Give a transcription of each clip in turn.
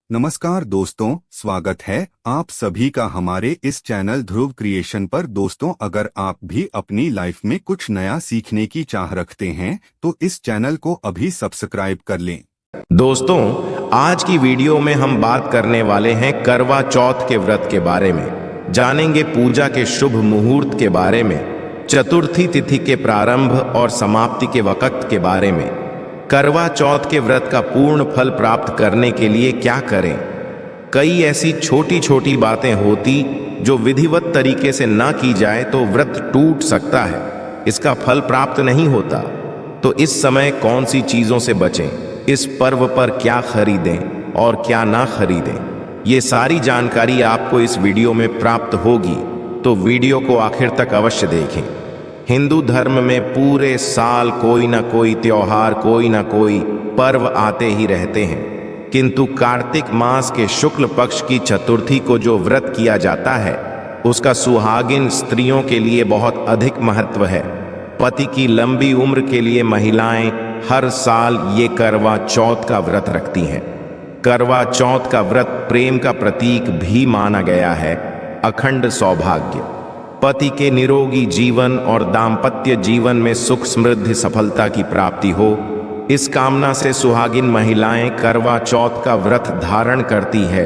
नमस्कार दोस्तों, स्वागत है आप सभी का हमारे इस चैनल ध्रुव क्रिएशन पर। दोस्तों, अगर आप भी अपनी लाइफ में कुछ नया सीखने की चाह रखते हैं तो इस चैनल को अभी सब्सक्राइब कर लें। दोस्तों, आज की वीडियो में हम बात करने वाले हैं करवा चौथ के व्रत के बारे में। जानेंगे पूजा के शुभ मुहूर्त के बारे में, चतुर्थी तिथि के प्रारंभ और समाप्ति के वक्त के बारे में। करवा चौथ के व्रत का पूर्ण फल प्राप्त करने के लिए क्या करें। कई ऐसी छोटी छोटी बातें होती जो विधिवत तरीके से ना की जाए तो व्रत टूट सकता है, इसका फल प्राप्त नहीं होता। तो इस समय कौन सी चीजों से बचें, इस पर्व पर क्या खरीदें और क्या ना खरीदें, ये सारी जानकारी आपको इस वीडियो में प्राप्त होगी, तो वीडियो को आखिर तक अवश्य देखें। हिंदू धर्म में पूरे साल कोई ना कोई त्योहार, कोई ना कोई पर्व आते ही रहते हैं, किंतु कार्तिक मास के शुक्ल पक्ष की चतुर्थी को जो व्रत किया जाता है उसका सुहागिन स्त्रियों के लिए बहुत अधिक महत्व है। पति की लंबी उम्र के लिए महिलाएं हर साल ये करवा चौथ का व्रत रखती हैं। करवा चौथ का व्रत प्रेम का प्रतीक भी माना गया है। अखंड सौभाग्य, पति के निरोगी जीवन और दाम्पत्य जीवन में सुख समृद्धि सफलता की प्राप्ति हो, इस कामना से सुहागिन महिलाएं करवा चौथ का व्रत धारण करती है।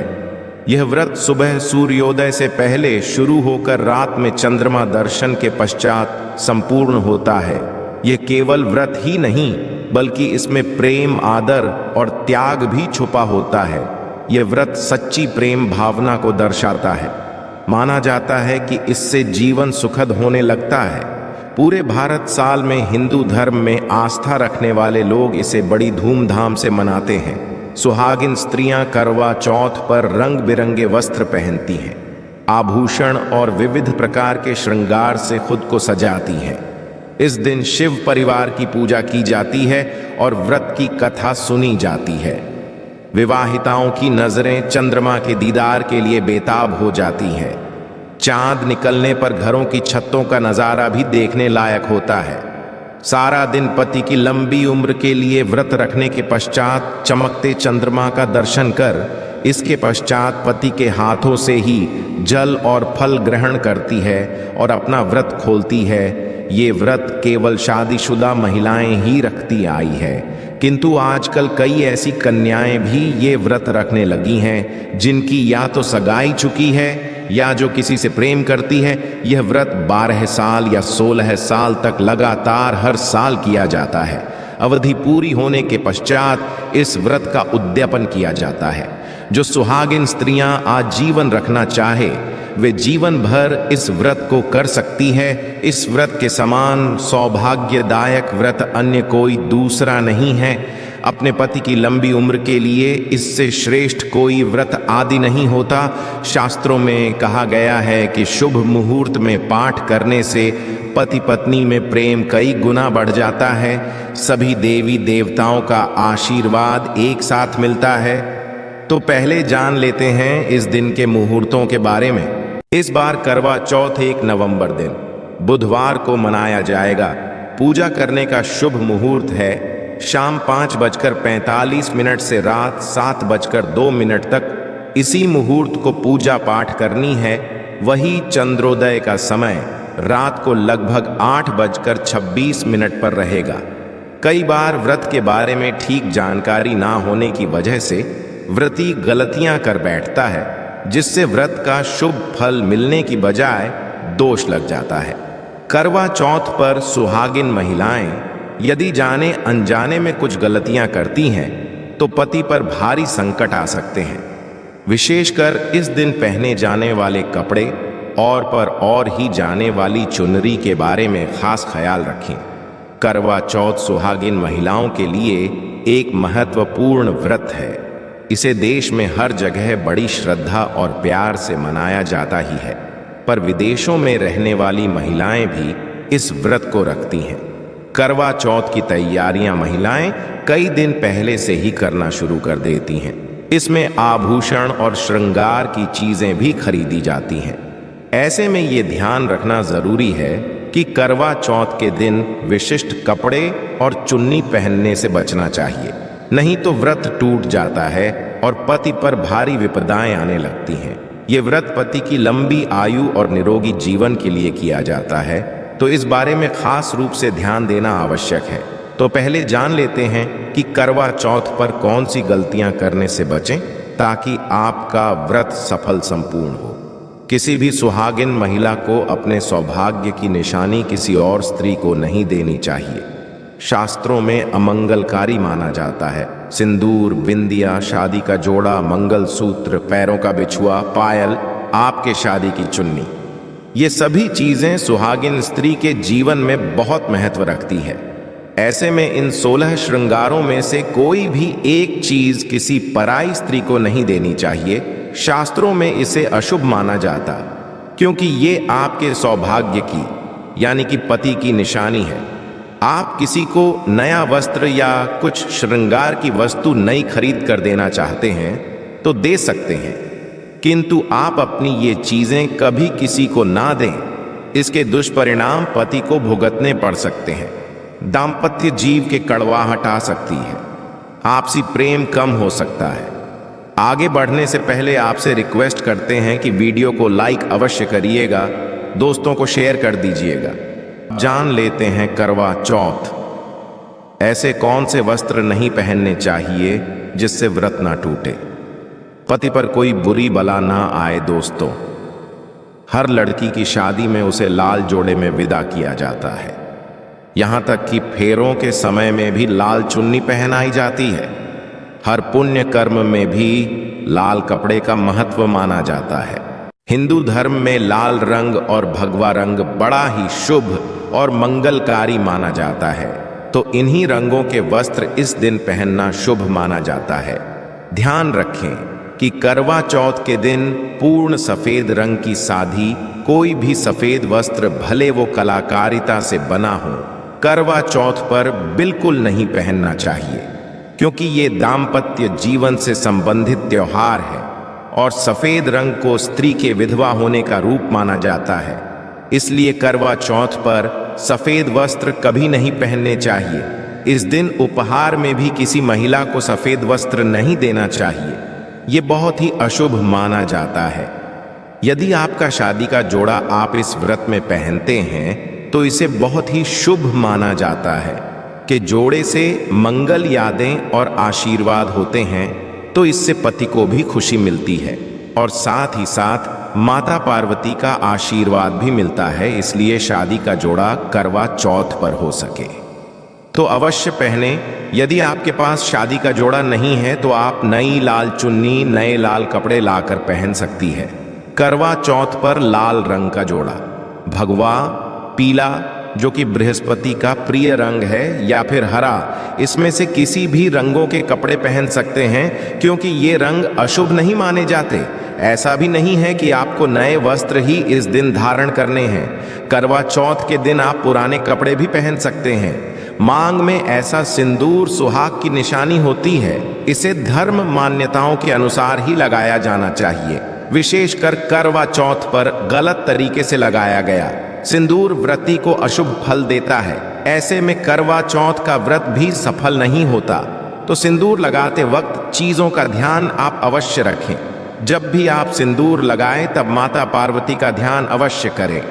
यह व्रत सुबह सूर्योदय से पहले शुरू होकर रात में चंद्रमा दर्शन के पश्चात संपूर्ण होता है। यह केवल व्रत ही नहीं बल्कि इसमें प्रेम, आदर और त्याग भी छुपा होता है। यह व्रत सच्ची प्रेम भावना को दर्शाता है। माना जाता है कि इससे जीवन सुखद होने लगता है। पूरे भारत साल में हिंदू धर्म में आस्था रखने वाले लोग इसे बड़ी धूमधाम से मनाते हैं। सुहागिन स्त्रियां करवा चौथ पर रंग बिरंगे वस्त्र पहनती हैं, आभूषण और विविध प्रकार के श्रृंगार से खुद को सजाती हैं। इस दिन शिव परिवार की पूजा की जाती है और व्रत की कथा सुनी जाती है। विवाहिताओं की नजरें चंद्रमा के दीदार के लिए बेताब हो जाती हैं। चांद निकलने पर घरों की छतों का नजारा भी देखने लायक होता है। सारा दिन पति की लंबी उम्र के लिए व्रत रखने के पश्चात चमकते चंद्रमा का दर्शन कर इसके पश्चात पति के हाथों से ही जल और फल ग्रहण करती है और अपना व्रत खोलती है। ये व्रत केवल शादीशुदा महिलाएं ही रखती आई है, किंतु आजकल कई ऐसी कन्याएं भी ये व्रत रखने लगी हैं जिनकी या तो सगाई चुकी है या जो किसी से प्रेम करती है। यह व्रत 12 साल या 16 साल तक लगातार हर साल किया जाता है। अवधि पूरी होने के पश्चात इस व्रत का उद्यापन किया जाता है। जो सुहागिन स्त्रियां आजीवन रखना चाहे वे जीवन भर इस व्रत को कर सकती है। इस व्रत के समान सौभाग्यदायक व्रत अन्य कोई दूसरा नहीं है। अपने पति की लंबी उम्र के लिए इससे श्रेष्ठ कोई व्रत आदि नहीं होता। शास्त्रों में कहा गया है कि शुभ मुहूर्त में पाठ करने से पति पत्नी में प्रेम कई गुना बढ़ जाता है। सभी देवी देवताओं का आशीर्वाद एक साथ मिलता है। तो पहले जान लेते हैं इस दिन के मुहूर्तों के बारे में। इस बार करवा चौथ 1 नवंबर दिन बुधवार को मनाया जाएगा। पूजा करने का शुभ मुहूर्त है शाम 5:45 से रात 7:02 तक। इसी मुहूर्त को पूजा पाठ करनी है। वही चंद्रोदय का समय रात को लगभग 8:26 पर रहेगा। कई बार व्रत के बारे में ठीक जानकारी ना होने की वजह से व्रती गलतियां कर बैठता है, जिससे व्रत का शुभ फल मिलने की बजाय दोष लग जाता है। करवा चौथ पर सुहागिन महिलाएं यदि जाने अनजाने में कुछ गलतियां करती हैं तो पति पर भारी संकट आ सकते हैं। विशेषकर इस दिन पहने जाने वाले कपड़े और ही जाने वाली चुनरी के बारे में खास ख्याल रखें। करवा चौथ सुहागिन महिलाओं के लिए एक महत्वपूर्ण व्रत है। इसे देश में हर जगह बड़ी श्रद्धा और प्यार से मनाया जाता ही है, पर विदेशों में रहने वाली महिलाएं भी इस व्रत को रखती हैं। करवा चौथ की तैयारियां महिलाएं कई दिन पहले से ही करना शुरू कर देती हैं। इसमें आभूषण और श्रृंगार की चीजें भी खरीदी जाती हैं। ऐसे में ये ध्यान रखना जरूरी है कि करवा चौथ के दिन विशिष्ट कपड़े और चुन्नी पहनने से बचना चाहिए, नहीं तो व्रत टूट जाता है और पति पर भारी विपदाएं आने लगती हैं। ये व्रत पति की लंबी आयु और निरोगी जीवन के लिए किया जाता है, तो इस बारे में खास रूप से ध्यान देना आवश्यक है। तो पहले जान लेते हैं कि करवा चौथ पर कौन सी गलतियां करने से बचें ताकि आपका व्रत सफल संपूर्ण हो। किसी भी सुहागिन महिला को अपने सौभाग्य की निशानी किसी और स्त्री को नहीं देनी चाहिए। शास्त्रों में अमंगलकारी माना जाता है। सिंदूर, बिंदिया, शादी का जोड़ा, मंगल सूत्र, पैरों का बिछुआ, पायल, आपके शादी की चुन्नी, ये सभी चीजें सुहागिन स्त्री के जीवन में बहुत महत्व रखती है। ऐसे में इन 16 श्रृंगारों में से कोई भी एक चीज किसी पराई स्त्री को नहीं देनी चाहिए। शास्त्रों में इसे अशुभ माना जाता, क्योंकि ये आपके सौभाग्य की यानी कि पति की निशानी है। आप किसी को नया वस्त्र या कुछ श्रृंगार की वस्तु नई खरीद कर देना चाहते हैं तो दे सकते हैं, किंतु आप अपनी ये चीजें कभी किसी को ना दें। इसके दुष्परिणाम पति को भुगतने पड़ सकते हैं। दाम्पत्य जीव के कड़वाहट आ सकती है, आपसी प्रेम कम हो सकता है। आगे बढ़ने से पहले आपसे रिक्वेस्ट करते हैं कि वीडियो को लाइक अवश्य करिएगा, दोस्तों को शेयर कर दीजिएगा। जान लेते हैं करवा चौथ। ऐसे कौन से वस्त्र नहीं पहनने चाहिए जिससे व्रत ना टूटे, पति पर कोई बुरी बला ना आए। दोस्तों, हर लड़की की शादी में उसे लाल जोड़े में विदा किया जाता है। यहां तक कि फेरों के समय में भी लाल चुन्नी पहनाई जाती है। हर पुण्य कर्म में भी लाल कपड़े का महत्व माना जाता है। हिंदू धर्म में लाल रंग और भगवा रंग बड़ा ही शुभ और मंगलकारी माना जाता है, तो इन्हीं रंगों के वस्त्र इस दिन पहनना शुभ माना जाता है। ध्यान रखें कि करवा चौथ के दिन पूर्ण सफेद रंग की साधी कोई भी सफेद वस्त्र, भले वो कलाकारिता से बना हो, करवा चौथ पर बिल्कुल नहीं पहनना चाहिए, क्योंकि ये दाम्पत्य जीवन से संबंधित त्योहार है और सफेद रंग को स्त्री के विधवा होने का रूप माना जाता है। इसलिए करवा चौथ पर सफेद वस्त्र कभी नहीं पहनने चाहिए। इस दिन उपहार में भी किसी महिला को सफेद वस्त्र नहीं देना चाहिए, ये बहुत ही अशुभ माना जाता है। यदि आपका शादी का जोड़ा आप इस व्रत में पहनते हैं तो इसे बहुत ही शुभ माना जाता है कि जोड़े से मंगल यादें और आशीर्वाद होते हैं, तो इससे पति को भी खुशी मिलती है और साथ ही साथ माता पार्वती का आशीर्वाद भी मिलता है। इसलिए शादी का जोड़ा करवा चौथ पर हो सके तो अवश्य पहने। यदि आपके पास शादी का जोड़ा नहीं है तो आप नई लाल चुन्नी, नए लाल कपड़े लाकर पहन सकती है। करवा चौथ पर लाल रंग का जोड़ा, भगवा, पीला जो कि बृहस्पति का प्रिय रंग है, या फिर हरा, इसमें से किसी भी रंगों के कपड़े पहन सकते हैं, क्योंकि ये रंग अशुभ नहीं माने जाते। ऐसा भी नहीं है कि आपको नए वस्त्र ही इस दिन धारण करने हैं। करवा चौथ के दिन आप पुराने कपड़े भी पहन सकते हैं। मांग में ऐसा सिंदूर सुहाग की निशानी होती है, इसे धर्म मान्यताओं के अनुसार ही लगाया जाना चाहिए। विशेषकर करवा चौथ पर गलत तरीके से लगाया गया सिंदूर व्रती को अशुभ फल देता है। ऐसे में करवा चौथ का व्रत भी सफल नहीं होता। तो सिंदूर लगाते वक्त चीजों का ध्यान आप अवश्य रखें। जब भी आप सिंदूर लगाएं तब माता पार्वती का ध्यान अवश्य करें,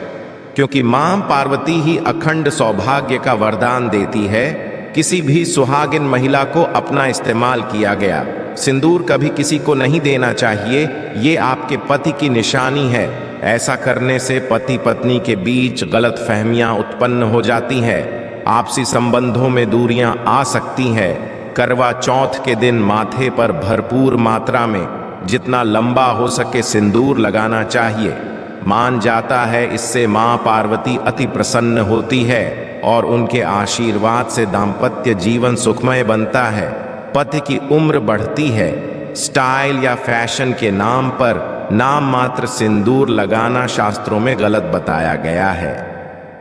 क्योंकि मां पार्वती ही अखंड सौभाग्य का वरदान देती है। किसी भी सुहागिन महिला को अपना इस्तेमाल किया गया सिंदूर कभी किसी को नहीं देना चाहिए। ये आपके पति की निशानी है। ऐसा करने से पति पत्नी के बीच गलतफहमियां उत्पन्न हो जाती हैं, आपसी संबंधों में दूरियां आ सकती हैं। करवा चौथ के दिन माथे पर भरपूर मात्रा में जितना लंबा हो सके सिंदूर लगाना चाहिए। मान जाता है इससे मां पार्वती अति प्रसन्न होती है और उनके आशीर्वाद से दाम्पत्य जीवन सुखमय बनता है। पति की उम्र बढ़ती है। स्टाइल या फैशन के नाम पर नाम मात्र सिंदूर लगाना शास्त्रों में गलत बताया गया है।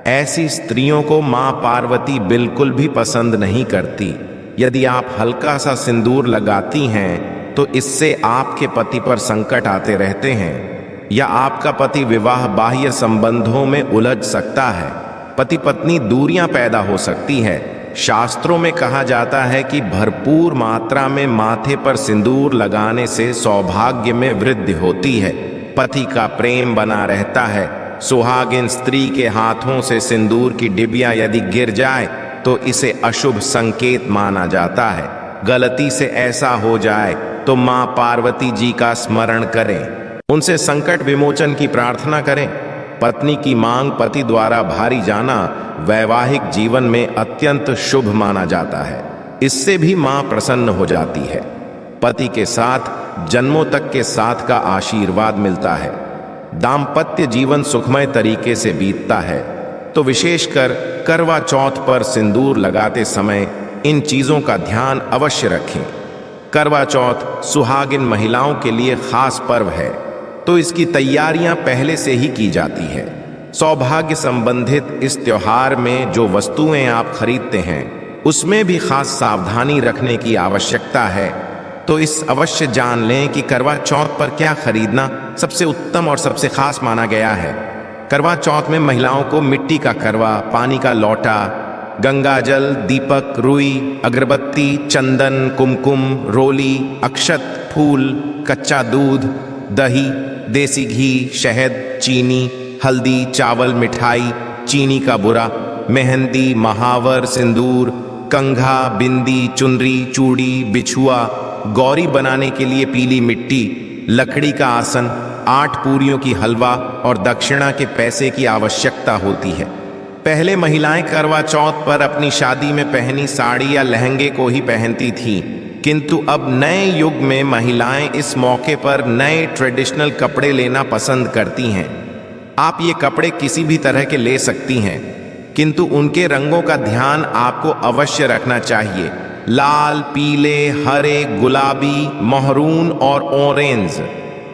ऐसी स्त्रियों को मां पार्वती बिल्कुल भी पसंद नहीं करती। यदि आप हल्का सा सिंदूर लगाती हैं तो इससे आपके पति पर संकट आते रहते हैं, या आपका पति विवाह बाह्य संबंधों में उलझ सकता है। पति पत्नी दूरियां पैदा हो सकती है। शास्त्रों में कहा जाता है कि भरपूर मात्रा में माथे पर सिंदूर लगाने से सौभाग्य में वृद्धि होती है, पति का प्रेम बना रहता है। सुहागिन स्त्री के हाथों से सिंदूर की डिबिया यदि गिर जाए तो इसे अशुभ संकेत माना जाता है। गलती से ऐसा हो जाए तो मां पार्वती जी का स्मरण करें, उनसे संकट विमोचन की प्रार्थना करें। पत्नी की मांग पति द्वारा भारी जाना वैवाहिक जीवन में अत्यंत शुभ माना जाता है। इससे भी मां प्रसन्न हो जाती है। पति के साथ जन्मों तक के साथ का आशीर्वाद मिलता है। दाम्पत्य जीवन सुखमय तरीके से बीतता है। तो विशेषकर करवा चौथ पर सिंदूर लगाते समय इन चीजों का ध्यान अवश्य रखें। करवा चौथ सुहागिन महिलाओं के लिए खास पर्व है, तो इसकी तैयारियां पहले से ही की जाती है। सौभाग्य संबंधित इस त्योहार में जो वस्तुएं आप खरीदते हैं उसमें भी खास सावधानी रखने की आवश्यकता है। तो इस अवश्य जान लें कि करवा चौथ पर क्या खरीदना सबसे उत्तम और सबसे खास माना गया है। करवा चौथ में महिलाओं को मिट्टी का करवा, पानी का लोटा, गंगा जल, दीपक, रुई, अगरबत्ती, चंदन, कुमकुम, रोली, अक्षत, फूल, कच्चा दूध, दही, देसी घी, शहद, चीनी, हल्दी, चावल, मिठाई, चीनी का बुरा, मेहंदी, महावर, सिंदूर, कंघा, बिंदी, चुनरी, चूड़ी, बिछुआ, गौरी बनाने के लिए पीली मिट्टी, लकड़ी का आसन, 8 पूरियों की हलवा और दक्षिणा के पैसे की आवश्यकता होती है। पहले महिलाएं करवा चौथ पर अपनी शादी में पहनी साड़ी या लहंगे को ही पहनती थीं, किंतु अब नए युग में महिलाएं इस मौके पर नए ट्रेडिशनल कपड़े लेना पसंद करती हैं। आप ये कपड़े किसी भी तरह के ले सकती हैं, किंतु उनके रंगों का ध्यान आपको अवश्य रखना चाहिए। लाल, पीले, हरे, गुलाबी, महरून और ऑरेंज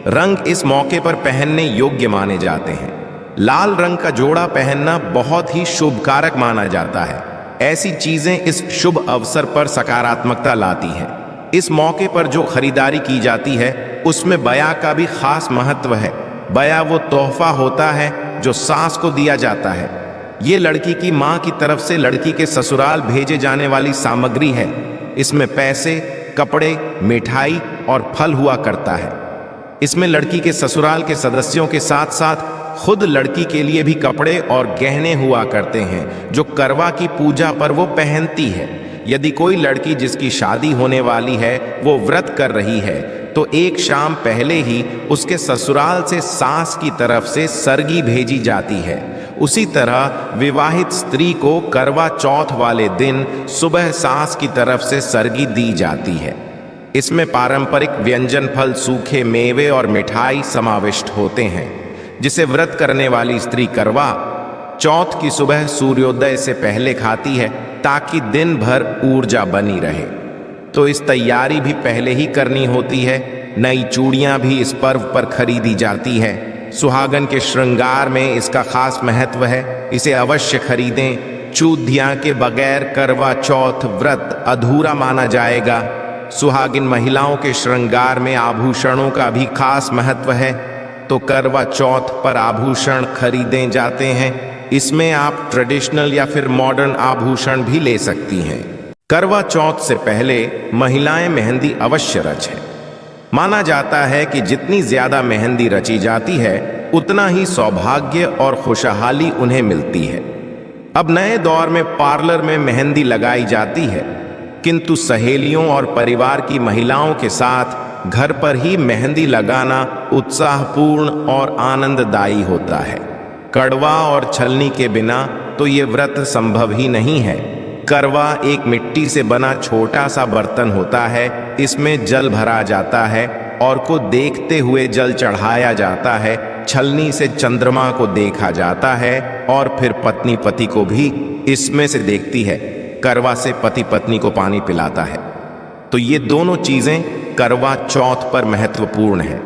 रंग इस मौके पर पहनने योग्य माने जाते हैं। लाल रंग का जोड़ा पहनना बहुत ही शुभकारक माना जाता है। ऐसी चीजें इस शुभ अवसर पर सकारात्मकता लाती हैं। इस मौके पर जो खरीदारी की जाती है उसमें बया का भी खास महत्व है। बया वो तोहफा होता है जो सास को दिया जाता है। ये लड़की की मां की तरफ से लड़की के ससुराल भेजे जाने वाली सामग्री है। इसमें पैसे, कपड़े, मिठाई और फल हुआ करता है। इसमें लड़की के ससुराल के सदस्यों के साथ साथ खुद लड़की के लिए भी कपड़े और गहने हुआ करते हैं जो करवा की पूजा पर वो पहनती है। यदि कोई लड़की जिसकी शादी होने वाली है वो व्रत कर रही है तो एक शाम पहले ही उसके ससुराल से सास की तरफ से सरगी भेजी जाती है। उसी तरह विवाहित स्त्री को करवा चौथ वाले दिन सुबह सास की तरफ से सरगी दी जाती है। इसमें पारंपरिक व्यंजन, फल, सूखे मेवे और मिठाई समाविष्ट होते हैं, जिसे व्रत करने वाली स्त्री करवा चौथ की सुबह सूर्योदय से पहले खाती है ताकि दिन भर ऊर्जा बनी रहे। तो इस तैयारी भी पहले ही करनी होती है। नई चूड़ियां भी इस पर्व पर खरीदी जाती है। सुहागन के श्रृंगार में इसका खास महत्व है, इसे अवश्य खरीदें। चूधिया के बगैर करवा चौथ व्रत अधूरा माना जाएगा। सुहागिन महिलाओं के श्रृंगार में आभूषणों का भी खास महत्व है, तो करवा चौथ पर आभूषण खरीदे जाते हैं। इसमें आप ट्रेडिशनल या फिर मॉडर्न आभूषण भी ले सकती हैं। करवा चौथ से पहले महिलाएं मेहंदी अवश्य रचें। माना जाता है कि जितनी ज्यादा मेहंदी रची जाती है उतना ही सौभाग्य और खुशहाली उन्हें मिलती है। अब नए दौर में पार्लर में मेहंदी लगाई जाती है, किंतु सहेलियों और परिवार की महिलाओं के साथ घर पर ही मेहंदी लगाना उत्साहपूर्ण और आनंददायी होता है। कड़वा और छलनी के बिना तो ये व्रत संभव ही नहीं है। करवा एक मिट्टी से बना छोटा सा बर्तन होता है। इसमें जल भरा जाता है और को देखते हुए जल चढ़ाया जाता है। छलनी से चंद्रमा को देखा जाता है और फिर पत्नी पति को भी इसमें से देखती है। करवा से पति पत्नी को पानी पिलाता है। तो ये दोनों चीजें करवा चौथ पर महत्वपूर्ण है।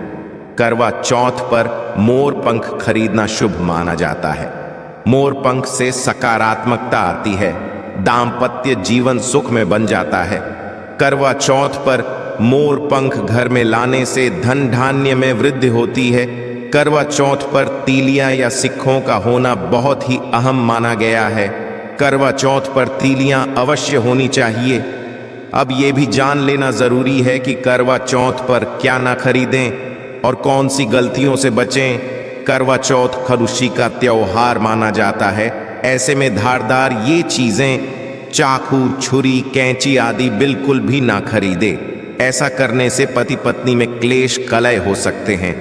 करवा चौथ पर मोर पंख खरीदना शुभ माना जाता है। मोर पंख से सकारात्मकता आती है, दाम्पत्य जीवन सुख में बन जाता है। करवा चौथ पर मोर पंख घर में लाने से धन धान्य में वृद्धि होती है। करवा चौथ पर तीलियां या सिक्कों का होना बहुत ही अहम माना गया है। करवा चौथ पर तीलियां अवश्य होनी चाहिए। अब ये भी जान लेना जरूरी है कि करवा चौथ पर क्या ना खरीदें और कौन सी गलतियों से बचें। करवा चौथ खरुशी का त्योहार माना जाता है। ऐसे में धारदार ये चीजें, चाकू, छुरी, कैंची आदि बिल्कुल भी ना खरीदे। ऐसा करने से पति पत्नी में क्लेश, कलह हो सकते हैं।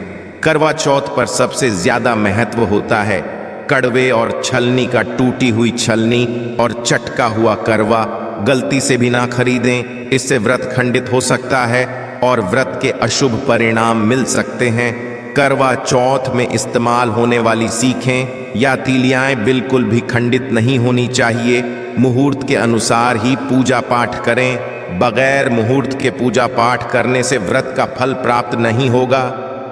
करवा चौथ पर सबसे ज्यादा महत्व होता है कड़वे और छलनी का। टूटी हुई छलनी और चटका हुआ करवा गलती से भी ना खरीदें। इससे व्रत खंडित हो सकता है और व्रत के अशुभ परिणाम मिल सकते हैं। करवा चौथ में इस्तेमाल होने वाली सीखें या तीलियाएं बिल्कुल भी खंडित नहीं होनी चाहिए। मुहूर्त के अनुसार ही पूजा पाठ करें। बगैर मुहूर्त के पूजा पाठ करने से व्रत का फल प्राप्त नहीं होगा।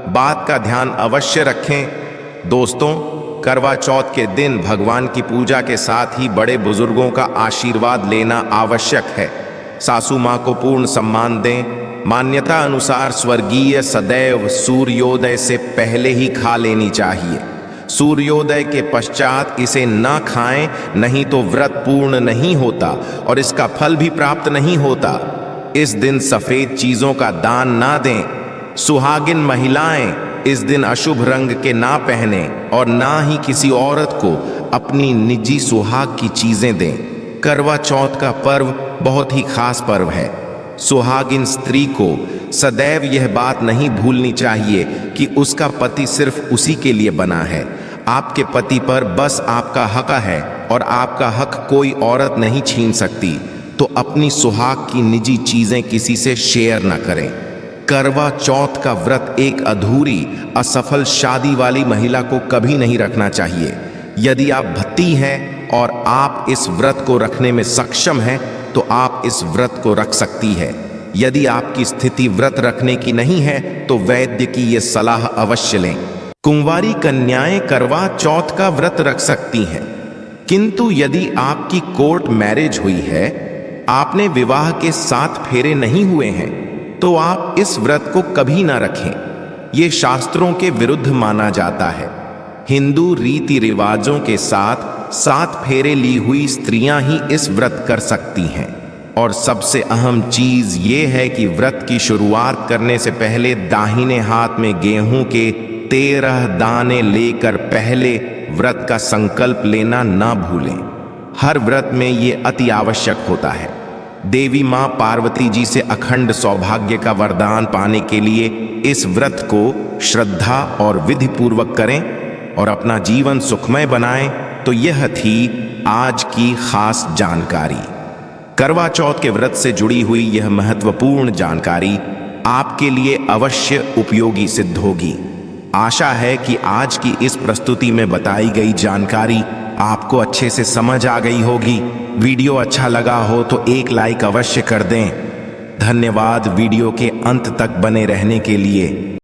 बात का ध्यान अवश्य रखें। दोस्तों, करवा चौथ के दिन भगवान की पूजा के साथ ही बड़े बुजुर्गों का आशीर्वाद लेना आवश्यक है। सासू माँ को पूर्ण सम्मान दें। मान्यता अनुसार स्वर्गीय सदैव सूर्योदय से पहले ही खा लेनी चाहिए। सूर्योदय के पश्चात इसे ना खाएं, नहीं तो व्रत पूर्ण नहीं होता और इसका फल भी प्राप्त नहीं होता। इस दिन सफेद चीजों का दान ना दें। सुहागिन महिलाएं इस दिन अशुभ रंग के ना पहने और ना ही किसी औरत को अपनी निजी सुहाग की चीजें दें। करवा चौथ का पर्व बहुत ही खास पर्व है। सुहागिन स्त्री को सदैव यह बात नहीं भूलनी चाहिए कि उसका पति सिर्फ उसी के लिए बना है। आपके पति पर बस आपका हक है और आपका हक कोई औरत नहीं छीन सकती। तो अपनी सुहाग की निजी चीजें किसी से शेयर न करें। करवा चौथ का व्रत एक अधूरी, असफल शादी वाली महिला को कभी नहीं रखना चाहिए। यदि आप भत्ती हैं और आप इस व्रत को रखने में सक्षम हैं तो आप इस व्रत को रख सकती है। यदि आपकी स्थिति व्रत रखने की नहीं है तो वैद्य की ये सलाह अवश्य लें। कुंवारी कन्याएं करवा चौथ का व्रत रख सकती हैं, किंतु यदि आपकी कोर्ट मैरिज हुई है, आपने विवाह के 7 फेरे नहीं हुए हैं, तो आप इस व्रत को कभी ना रखें। ये शास्त्रों के विरुद्ध माना जाता है। हिंदू रीति रिवाजों के साथ 7 फेरे ली हुई स्त्रियां ही इस व्रत कर सकती हैं। और सबसे अहम चीज ये है कि व्रत की शुरुआत करने से पहले दाहिने हाथ में गेहूं के 13 दाने लेकर पहले व्रत का संकल्प लेना ना भूलें। हर व्रत में ये अति आवश्यक होता है। देवी मां पार्वती जी से अखंड सौभाग्य का वरदान पाने के लिए इस व्रत को श्रद्धा और विधि पूर्वक करें और अपना जीवन सुखमय बनाएं। तो यह थी आज की खास जानकारी। करवा चौथ के व्रत से जुड़ी हुई यह महत्वपूर्ण जानकारी आपके लिए अवश्य उपयोगी सिद्ध होगी। आशा है कि आज की इस प्रस्तुति में बताई गई जानकारी आपको अच्छे से समझ आ गई होगी। वीडियो अच्छा लगा हो तो एक लाइक अवश्य कर दें। धन्यवाद वीडियो के अंत तक बने रहने के लिए।